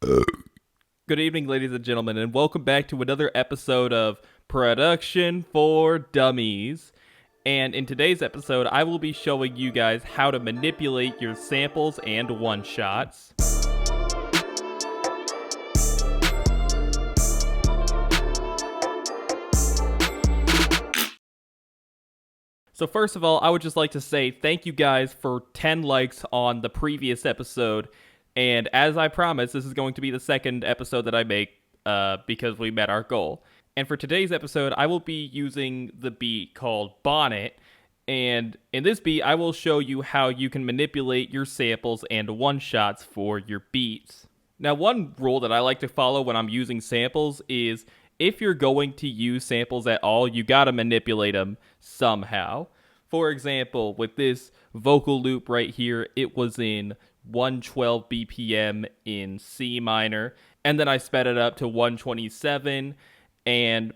Good evening, ladies and gentlemen, and welcome back to another episode of Production for Dummies. And in today's episode, I will be showing you guys how to manipulate your samples and one-shots. So first of all, I would just like to say thank you guys for 10 likes on the previous episode. And as I promised, this is going to be the second episode that I make because we met our goal. And for today's episode, I will be using the beat called Bonnet. And in this beat, I will show you how you can manipulate your samples and one-shots for your beats. Now, one rule that I like to follow when I'm using samples is if you're going to use samples at all, you gotta manipulate them somehow. For example, with this vocal loop right here, it was in 112 BPM in C minor, and then I sped it up to 127 and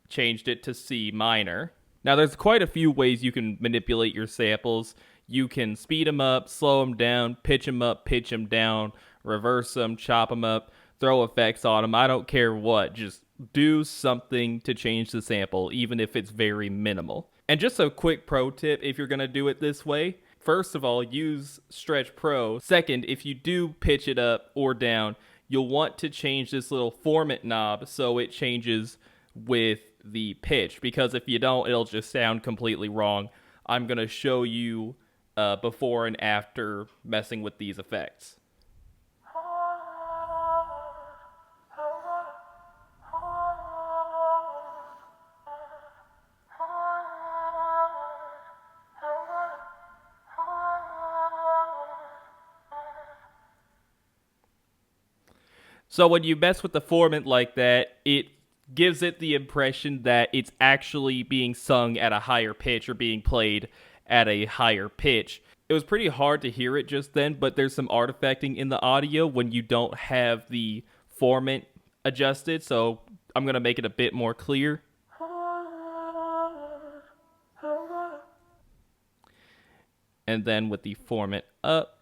changed it to C minor. Now, there's quite a few ways you can manipulate your samples. You can speed them up, slow them down, pitch them up, pitch them down, reverse them, chop them up, throw effects on them. I don't care what. Just do something to change the sample, even if it's very minimal. And just a quick pro tip if you're going to do it this way. First of all, use Stretch Pro. Second, if you do pitch it up or down, you'll want to change this little format knob so it changes with the pitch, because if you don't, it'll just sound completely wrong. I'm going to show you before and after messing with these effects. So when you mess with the format like that, it gives it the impression that it's actually being sung at a higher pitch or being played at a higher pitch. It was pretty hard to hear it just then, but there's some artifacting in the audio when you don't have the format adjusted, so I'm going to make it a bit more clear. And then with the format up,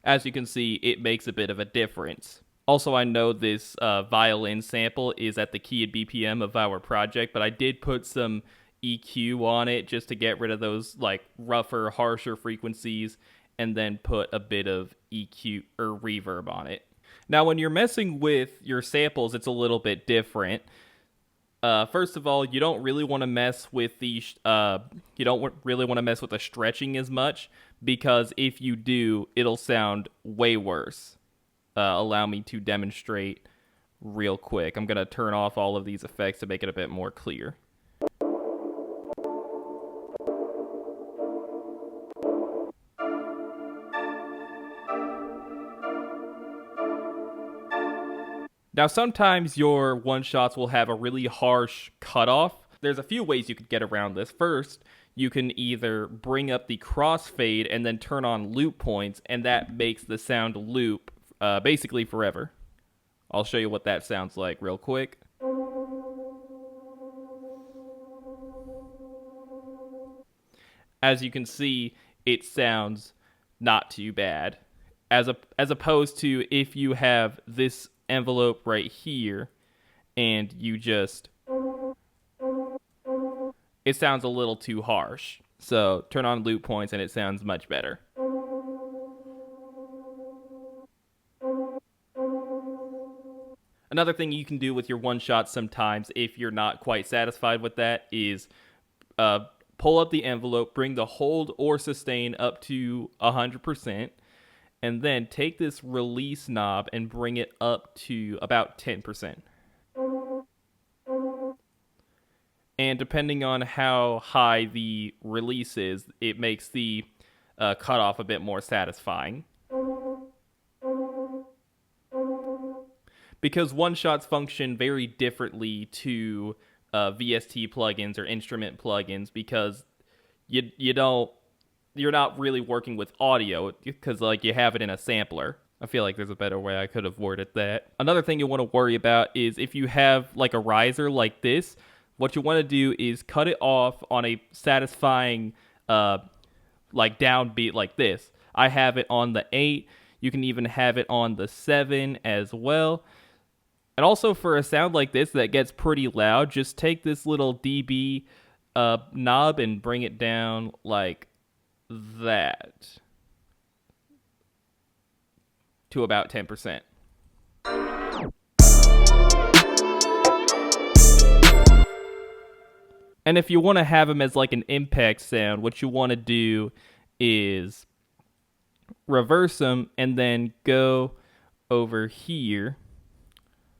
as you can see, it makes a bit of a difference. Also, I know this violin sample is at the key and BPM of our project, but I did put some EQ on it just to get rid of those like rougher, harsher frequencies, and then put a bit of EQ or reverb on it. Now, when you're messing with your samples, it's a little bit different. First of all, you don't really want to mess with the really want to mess with the stretching as much, because if you do, it'll sound way worse. Allow me to demonstrate real quick. I'm gonna turn off all of these effects to make it a bit more clear. Now, sometimes your one-shots will have a really harsh cutoff. There's a few ways you could get around this. First, you can either bring up the crossfade and then turn on loop points, and that makes the sound loop basically forever. I'll show you what that sounds like real quick. As you can see, it sounds not too bad. As opposed to if you have this envelope right here and you just, it sounds a little too harsh. So turn on loop points and it sounds much better. Another thing you can do with your one shot sometimes, if you're not quite satisfied with that, is pull up the envelope, bring the hold or sustain up to 100%, and then take this release knob and bring it up to about 10%. And depending on how high the release is, it makes the cutoff a bit more satisfying. Because one-shots function very differently to VST plugins or instrument plugins, because you're not really working with audio, because like you have it in a sampler. I feel like there's a better way I could have worded that. Another thing you want to worry about is if you have like a riser like this, what you want to do is cut it off on a satisfying like downbeat like this. I have it on the 8. You can even have it on the 7 as well. And also for a sound like this that gets pretty loud, just take this little dB knob and bring it down like that to about 10%. And if you want to have them as like an impact sound, what you want to do is reverse them and then go over here,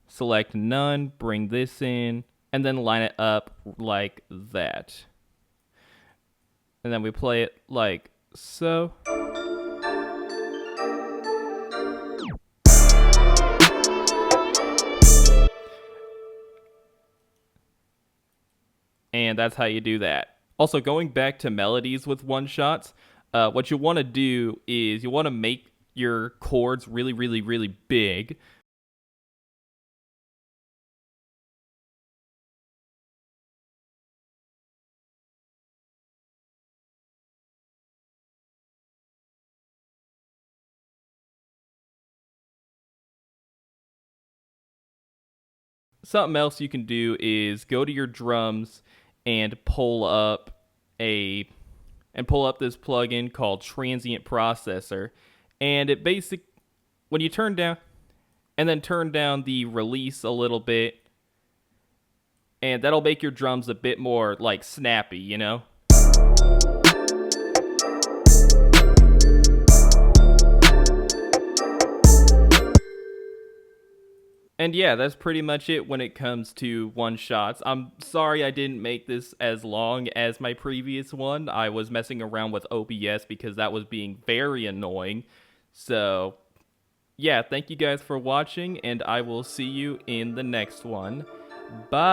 select none, bring this in, and then line it up like that. And then we play it like so. And that's how you do that. Also, going back to melodies with one-shots, what you want to do is you want to make your chords really, really, really big. Something else you can do is go to your drums and pull up this plugin called Transient Processor, and it when you turn down the release a little bit, and that'll make your drums a bit more like snappy, you know? And yeah, that's pretty much it when it comes to one-shots. I'm sorry I didn't make this as long as my previous one. I was messing around with OBS because that was being very annoying. So, yeah, thank you guys for watching, and I will see you in the next one. Bye!